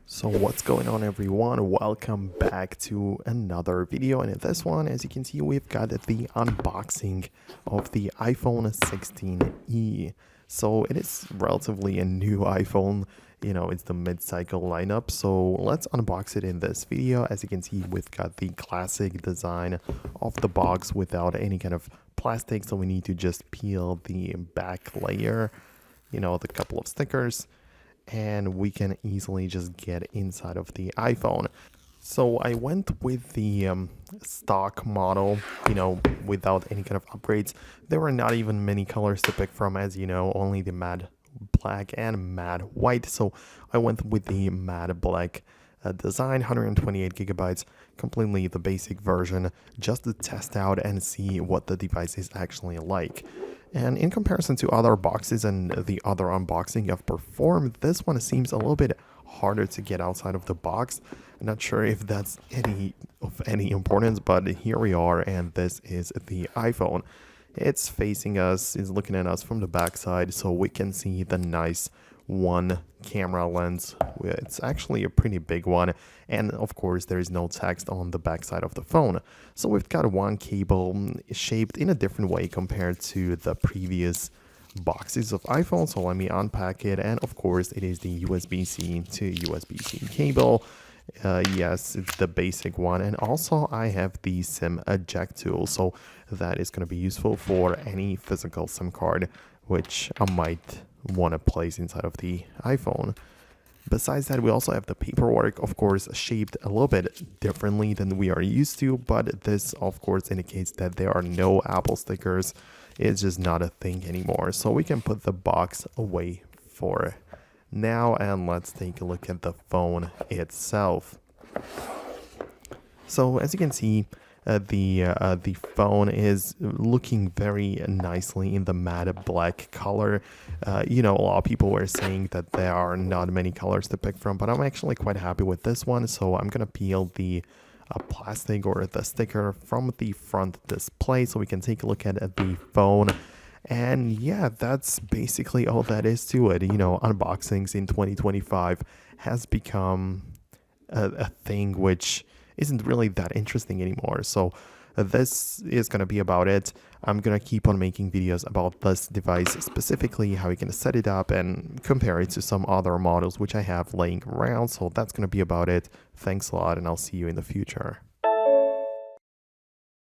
So what's going on, everyone? Welcome back to another video, and in this one, as you can see, we've got the unboxing of the iPhone 16e. So it is relatively a new iPhone, it's the mid-cycle lineup, so let's unbox it in this video. As you can see, we've got the classic design of the box without any kind of plastic, so we need to just peel the back layer, the couple of stickers, and we can easily just get inside of the iPhone. So I went with the stock model, without any kind of upgrades. There were not even many colors to pick from, as you know, only the matte black and matte white. So I went with the matte black design, 128 gigabytes, completely the basic version, just to test out and see what the device is actually like. And in comparison to other boxes and the other unboxing I've performed, this one seems a little bit harder to get outside of the box. I'm not sure if that's of any importance, but here we are, and this is the iPhone. It's facing us, it's looking at us from the backside, so we can see the nice one camera lens. It's actually a pretty big one, and of course there is no text on the backside of the phone. So we've got one cable shaped in a different way compared to the previous boxes of iPhone. So let me unpack it, and of course it is the USB-C to USB-C cable. Yes, it's the basic one, and also I have the SIM eject tool, so that is going to be useful for any physical SIM card which I might want to place inside of the iPhone. Besides that, we also have the paperwork, of course, shaped a little bit differently than we are used to, but this of course indicates that there are no Apple stickers. It's just not a thing anymore, so we can put the box away for now, and let's take a look at the phone itself. So as you can see, the phone is looking very nicely in the matte black color. A lot of people were saying that there are not many colors to pick from, but I'm actually quite happy with this one. So I'm gonna peel the plastic or the sticker from the front display so we can take a look at the phone. And yeah, that's basically all that is to it. Unboxings in 2025 has become a thing which isn't really that interesting anymore. So this is going to be about it. I'm going to keep on making videos about this device, specifically how you can set it up and compare it to some other models which I have laying around. So that's going to be about it. Thanks a lot, and I'll see you in the future.